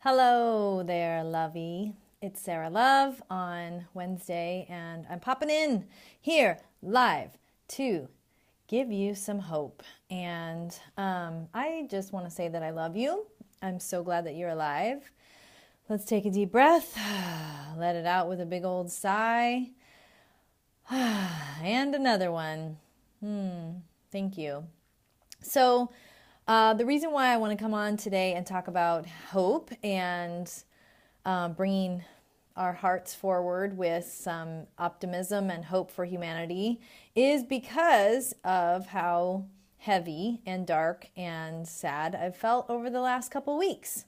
Hello there, lovey. It's Sarah Love on Wednesday, and I'm popping in here live to give you some hope. And I just want to say that I love you. I'm so glad that you're alive. Let's take a deep breath, let it out with a big old sigh, and another one. Thank you. So, the reason why I want to come on today and talk about hope and bringing our hearts forward with some optimism and hope for humanity is because of how heavy and dark and sad I've felt over the last couple weeks.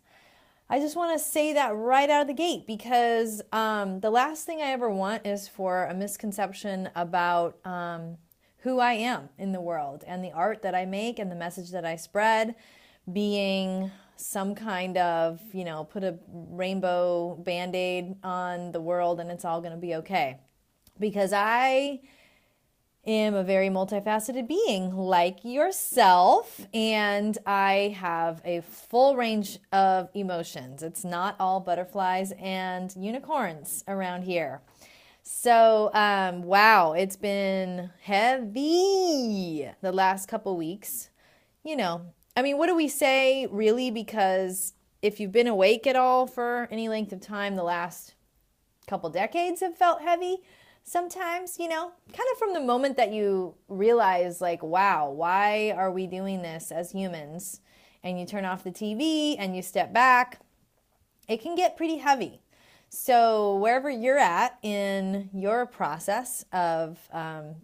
I just want to say that right out of the gate because the last thing I ever want is for a misconception about who I am in the world and the art that I make and the message that I spread being some kind of, put a rainbow Band-Aid on the world and it's all going to be okay. Because I am a very multifaceted being like yourself, and I have a full range of emotions. It's not all butterflies and unicorns around here. So, wow, it's been heavy the last couple weeks. What do we say really? Because if you've been awake at all for any length of time, the last couple decades have felt heavy sometimes, kind of from the moment that you realize like, wow, why are we doing this as humans? And you turn off the TV and you step back, it can get pretty heavy. So wherever you're at in your process of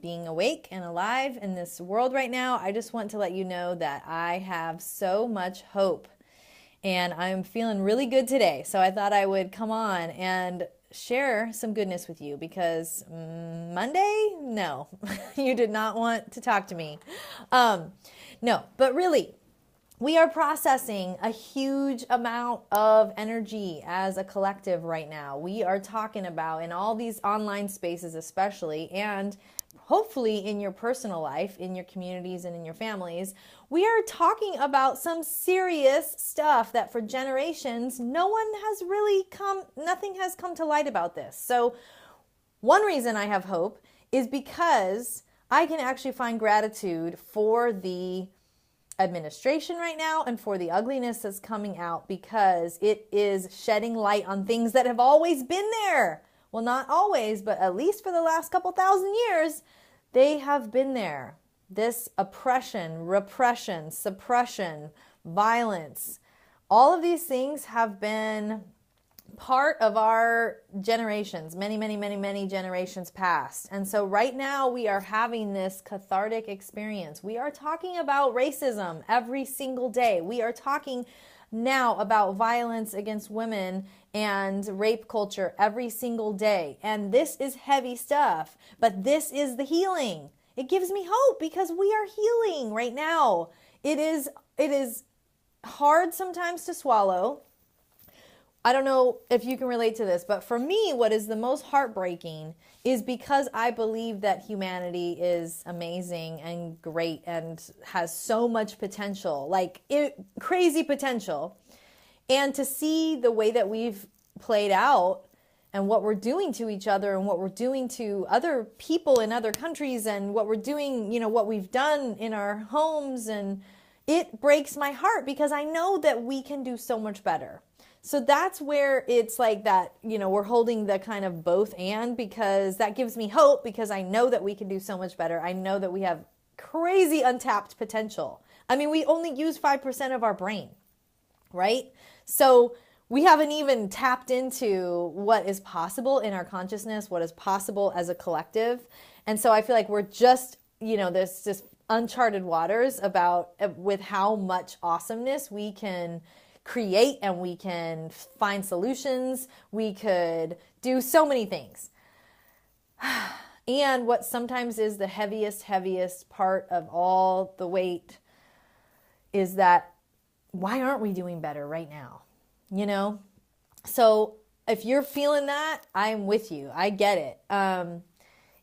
being awake and alive in this world right now, I just want to let you know that I have so much hope and I'm feeling really good today. So I thought I would come on and share some goodness with you because Monday, no, you did not want to talk to me. No, but really, we are processing a huge amount of energy as a collective right now. We are talking about in all these online spaces especially, and hopefully in your personal life, in your communities and in your families, we are talking about some serious stuff that for generations, nothing has come to light about this. So one reason I have hope is because I can actually find gratitude for the administration right now and for the ugliness that's coming out because it is shedding light on things that have always been there. Well, not always, but at least for the last couple thousand years, they have been there. This oppression, repression, suppression, violence, all of these things have been part of our generations, many generations past. And so right now we are having this cathartic experience. We are talking about racism every single day. We are talking now about violence against women and rape culture every single day. And this is heavy stuff, but this is the healing. It gives me hope because we are healing right now. It is hard sometimes to swallow. I don't know if you can relate to this, but for me, what is the most heartbreaking is because I believe that humanity is amazing and great and has so much potential, crazy potential. And to see the way that we've played out and what we're doing to each other and what we're doing to other people in other countries and what we're doing, what we've done in our homes, and it breaks my heart because I know that we can do so much better. So that's where it's like that, we're holding the kind of both and, because that gives me hope because I know that we can do so much better. I know that we have crazy untapped potential. We only use 5% of our brain, right? So we haven't even tapped into what is possible in our consciousness, what is possible as a collective. And so I feel like we're just, there's just uncharted waters with how much awesomeness we can create, and we can find solutions. We could do so many things. And what sometimes is the heaviest part of all the weight is that why aren't we doing better right now? So if you're feeling that, I'm with you. I get it.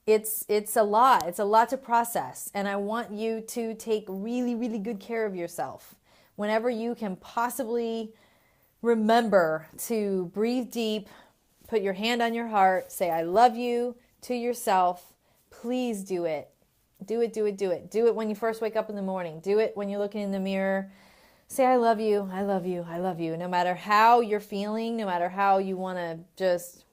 It's a lot. It's a lot to process. And I want you to take really, really good care of yourself whenever you can possibly remember to breathe deep, put your hand on your heart, say, I love you to yourself. Please do it. Do it, do it, do it. Do it when you first wake up in the morning. Do it when you're looking in the mirror. Say, I love you, I love you, I love you. No matter how you're feeling, no matter how you want to just,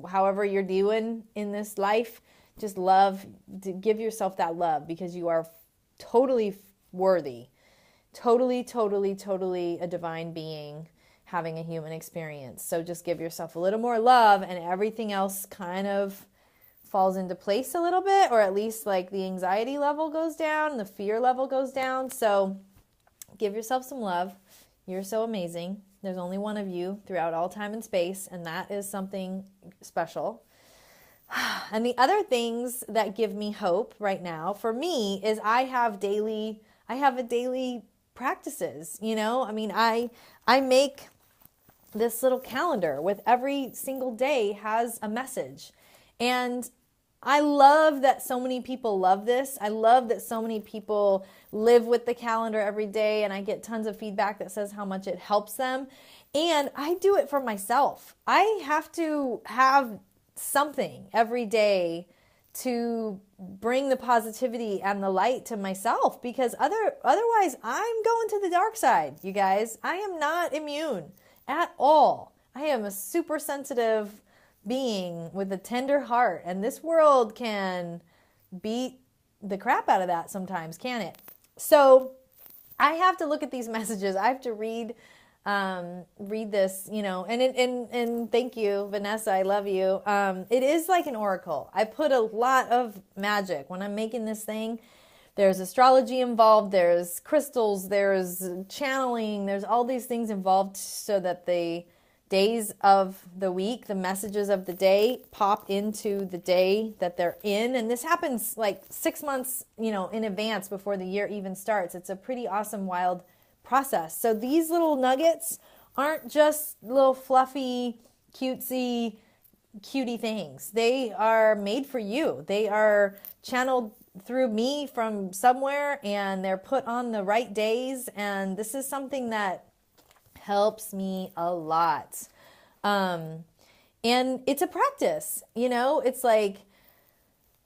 however you're doing in this life, just love, give yourself that love because you are totally worthy. Totally, totally, totally a divine being having a human experience. So just give yourself a little more love and everything else kind of falls into place a little bit, or at least like the anxiety level goes down, the fear level goes down. So give yourself some love. You're so amazing. There's only one of you throughout all time and space, and that is something special. And the other things that give me hope right now for me is I have a daily practices, you know? I mean, I make this little calendar with every single day has a message. And I love that so many people love this. I love that so many people live with the calendar every day, and I get tons of feedback that says how much it helps them. And I do it for myself. I have to have something every day to bring the positivity and the light to myself, because otherwise I'm going to the dark side, you guys. I am not immune at all. I am a super sensitive being with a tender heart, and this world can beat the crap out of that sometimes, can it? So I have to look at these messages. I have to read this, you know, and thank you, Vanessa. I love you. It is like an oracle. I put a lot of magic when I'm making this thing. There's astrology involved. There's crystals. There's channeling. There's all these things involved so that the days of the week, the messages of the day pop into the day that they're in. And this happens like 6 months, you know, in advance before the year even starts. It's a pretty awesome, wild process. So these little nuggets aren't just little fluffy, cutesy, cutie things. They are made for you. They are channeled through me from somewhere, and they're put on the right days. And this is something that helps me a lot. And it's a practice, you know, it's like,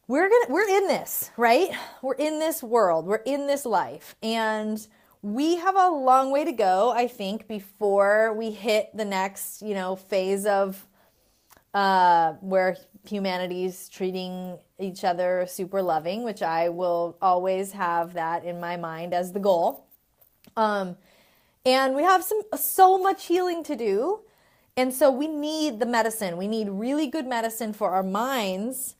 we're in this, right? We're in this world, we're in this life, and we have a long way to go, I think, before we hit the next, you know, phase of, where humanity's treating each other super loving, which I will always have that in my mind as the goal. And we have so much healing to do. And so we need the medicine. We need really good medicine for our minds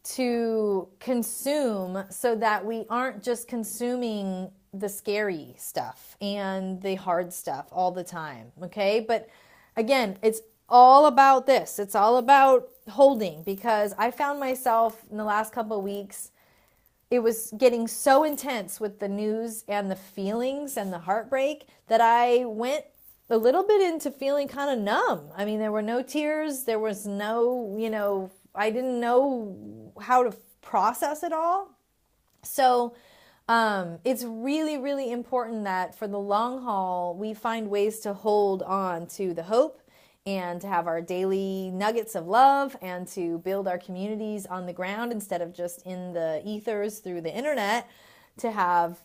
to consume so that we aren't just consuming the scary stuff and the hard stuff all the time. Okay. But again, it's all about this. It's all about holding, because I found myself in the last couple of weeks, it was getting so intense with the news and the feelings and the heartbreak that I went a little bit into feeling kind of numb. I mean, there were no tears. There was no, you know, I didn't know how to process it all. So it's really, really important that for the long haul, we find ways to hold on to the hope and to have our daily nuggets of love and to build our communities on the ground instead of just in the ethers through the internet, to have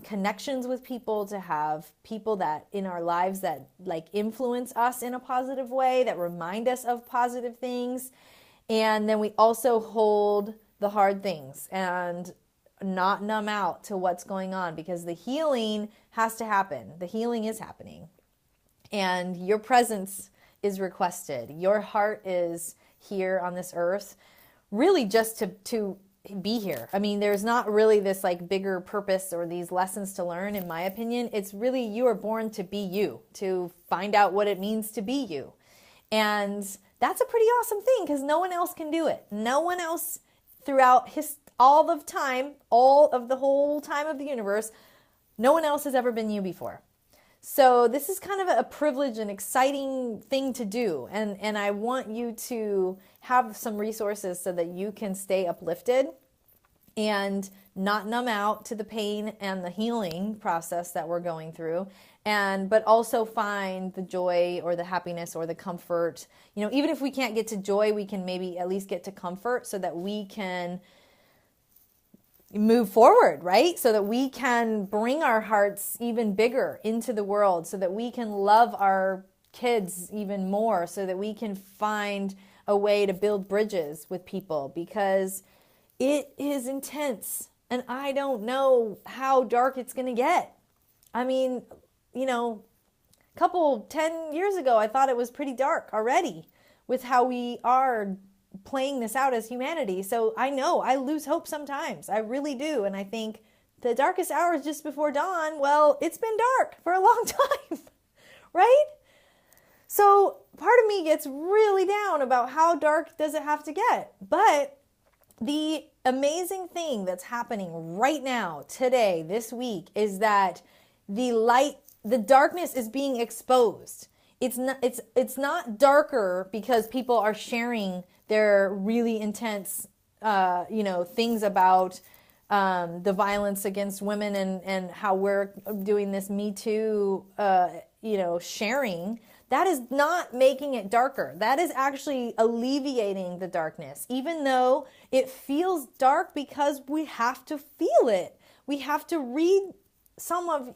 connections with people, to have people that in our lives that like influence us in a positive way, that remind us of positive things. And then we also hold the hard things and not numb out to what's going on, because the healing has to happen. The healing is happening, and your presence is requested. Your heart is here on this earth really just to be here. I mean, there's not really this like bigger purpose or these lessons to learn, in my opinion. It's really, you are born to be you, to find out what it means to be you. And that's a pretty awesome thing, because no one else can do it. No one else throughout all of time, all of the whole time of the universe, no one else has ever been you before. So this is kind of a privilege and exciting thing to do. And I want you to have some resources so that you can stay uplifted and not numb out to the pain and the healing process that we're going through, but also find the joy or the happiness or the comfort. Even if we can't get to joy, we can maybe at least get to comfort so that we can move forward, right? So that we can bring our hearts even bigger into the world, so that we can love our kids even more, so that we can find a way to build bridges with people, because it is intense and I don't know how dark it's going to get. I mean, 10 years ago, I thought it was pretty dark already with how we are playing this out as humanity. So I know I lose hope sometimes. I really do. And I think the darkest hour is just before dawn. Well, it's been dark for a long time, right? So part of me gets really down about how dark does it have to get. But the amazing thing that's happening right now, today, this week, is that the darkness is being exposed. It's not darker because people are sharing their really intense, things about the violence against women and how we're doing this Me Too, sharing. That is not making it darker. That is actually alleviating the darkness, even though it feels dark because we have to feel it. We have to read some of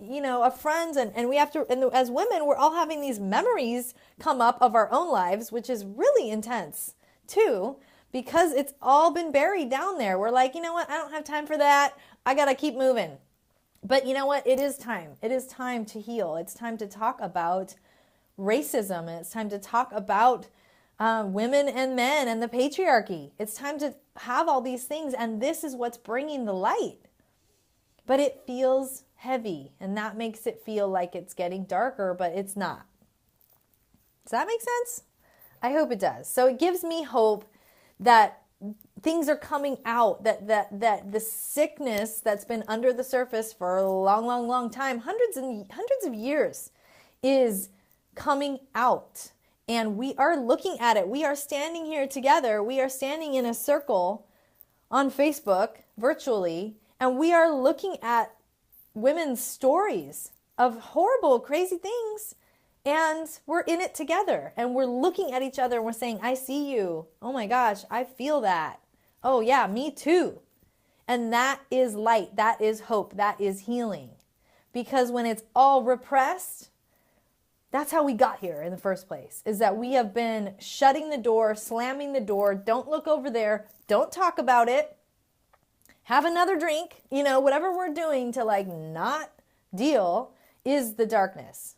friends and we have to, and as women, we're all having these memories come up of our own lives, which is really intense too, because it's all been buried down there. We're like, you know what? I don't have time for that. I got to keep moving. But you know what? It is time. It is time to heal. It's time to talk about racism. And it's time to talk about women and men and the patriarchy. It's time to have all these things. And this is what's bringing the light. But it feels heavy, and that makes it feel like it's getting darker, but it's not. Does that make sense? I hope it does. So it gives me hope that things are coming out, that the sickness that's been under the surface for a long, long, long time, hundreds of years, is coming out. And we are looking at it. We are standing here together. We are standing in a circle on Facebook virtually, and we are looking at women's stories of horrible, crazy things. And we're in it together, and we're looking at each other and we're saying, I see you. Oh my gosh, I feel that. Oh yeah, me too. And that is light. That is hope. That is healing. Because when it's all repressed, that's how we got here in the first place, is that we have been shutting the door, slamming the door. Don't look over there. Don't talk about it. Have another drink. Whatever we're doing to not deal is the darkness.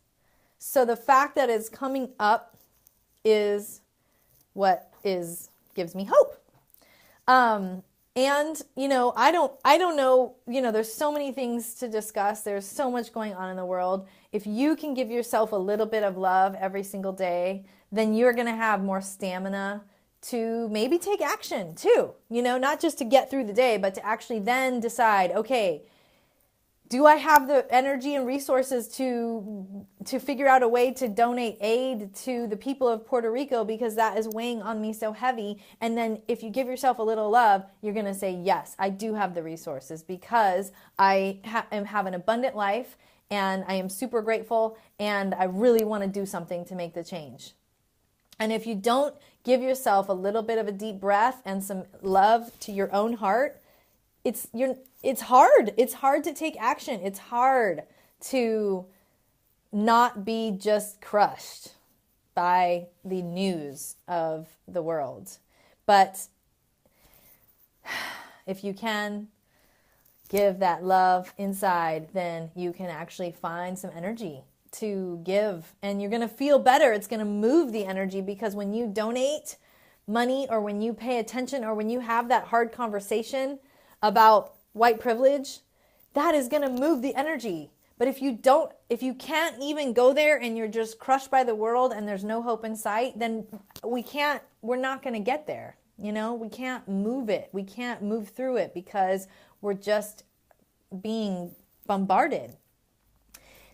So the fact that it's coming up is what gives me hope. And I don't know, there's so many things to discuss. There's so much going on in the world. If you can give yourself a little bit of love every single day, then you're going to have more stamina to maybe take action too, not just to get through the day, but to actually then decide, okay, do I have the energy and resources to figure out a way to donate aid to the people of Puerto Rico, because that is weighing on me so heavy? And then if you give yourself a little love, you're going to say, yes, I do have the resources, because I have an abundant life and I am super grateful and I really want to do something to make the change. And if you don't give yourself a little bit of a deep breath and some love to your own heart, it's hard. It's hard to take action. It's hard to not be just crushed by the news of the world. But if you can give that love inside, then you can actually find some energy to give, and you're going to feel better. It's going to move the energy, because when you donate money, or when you pay attention, or when you have that hard conversation about white privilege, that is going to move the energy. But if you can't even go there and you're just crushed by the world and there's no hope in sight, then we're not going to get there. We can't move it. We can't move through it because we're just being bombarded.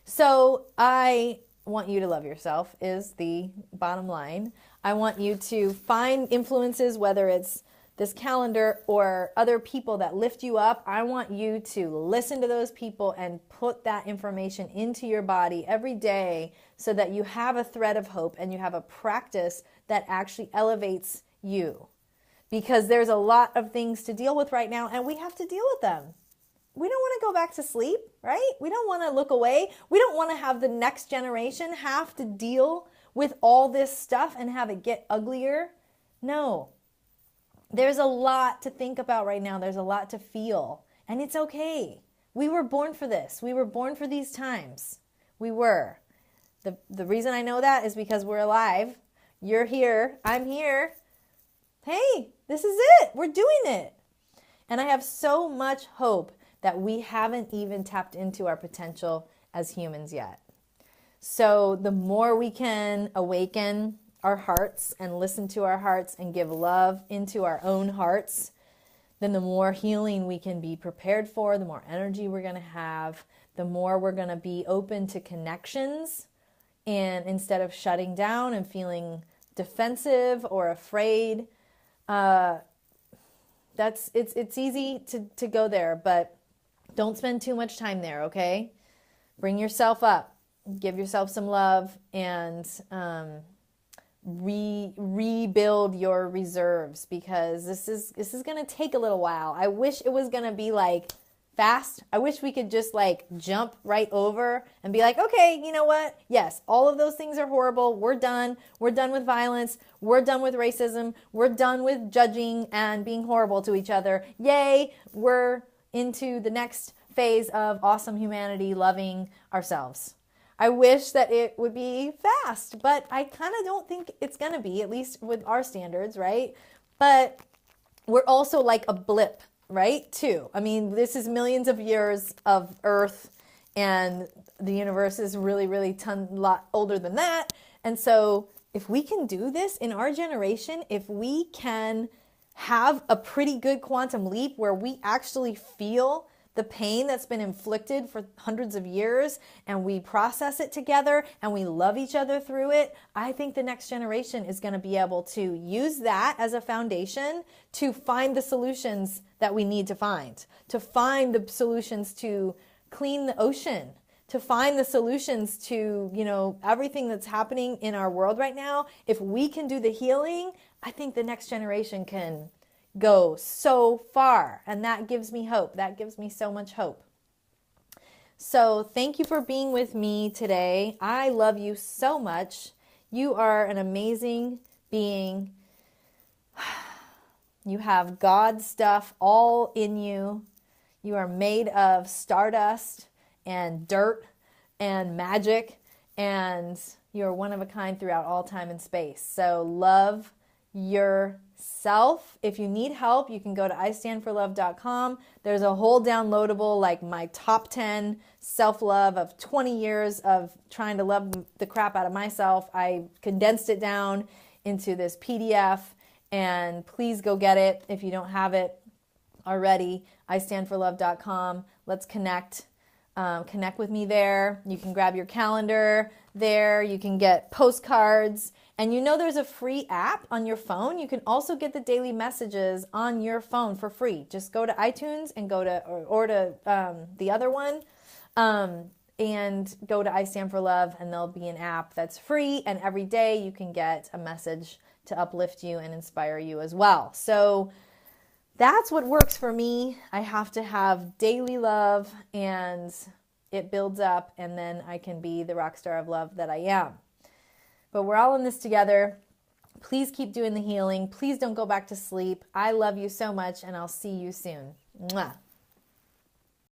So I want you to love yourself is the bottom line. I want you to find influences, whether it's this calendar or other people that lift you up, I want you to listen to those people and put that information into your body every day so that you have a thread of hope and you have a practice that actually elevates you. Because there's a lot of things to deal with right now and we have to deal with them. We don't want to go back to sleep, right? We don't want to look away. We don't want to have the next generation have to deal with all this stuff and have it get uglier. No. There's a lot to think about right now. There's a lot to feel. And it's okay. We were born for this. We were born for these times. We were. The reason I know that is because we're alive. You're here. I'm here. Hey, this is it. We're doing it. And I have so much hope that we haven't even tapped into our potential as humans yet. So the more we can awaken our hearts and listen to our hearts and give love into our own hearts, then the more healing we can be prepared for, the more energy we're going to have, the more we're going to be open to connections, and instead of shutting down and feeling defensive or afraid, it's easy to go there, but don't spend too much time there, okay? Bring yourself up, give yourself some love, and rebuild your reserves, because this is going to take a little while. I wish it was going to be like fast. I wish we could just like jump right over and be like, okay, you know what? Yes, all of those things are horrible. We're done. We're done with violence. We're done with racism. We're done with judging and being horrible to each other. Yay, we're into the next phase of awesome humanity, loving ourselves. I wish that it would be fast, but I kind of don't think it's going to be, at least with our standards, right? But we're also like a blip, right, too. I mean, this is millions of years of Earth, and the universe is really, really lot older than that. And so if we can do this in our generation, if we can have a pretty good quantum leap where we actually feel the pain that's been inflicted for hundreds of years and we process it together and we love each other through it, I think the next generation is going to be able to use that as a foundation to find the solutions that we need to find the solutions to clean the ocean, to find the solutions to, everything that's happening in our world right now. If we can do the healing, I think the next generation can go so far, and that gives me hope. That gives me so much hope. So thank you for being with me today. I love you so much. You are an amazing being. You have God stuff all in you. You are made of stardust and dirt and magic, and you're one of a kind throughout all time and space. So love yourself. If you need help, you can go to istandforlove.com. There's a whole downloadable, like my top 10 self-love of 20 years of trying to love the crap out of myself. I condensed it down into this PDF, and please go get it if you don't have it already. istandforlove.com. Let's connect. Connect with me there. You can grab your calendar there. You can get postcards. And there's a free app on your phone. You can also get the daily messages on your phone for free. Just go to iTunes and go to, or to the other one, and go to I Stand for Love, and there'll be an app that's free. And every day you can get a message to uplift you and inspire you as well. So that's what works for me. I have to have daily love, and it builds up, and then I can be the rock star of love that I am. But we're all in this together. Please keep doing the healing. Please don't go back to sleep. I love you so much, and I'll see you soon. Mwah.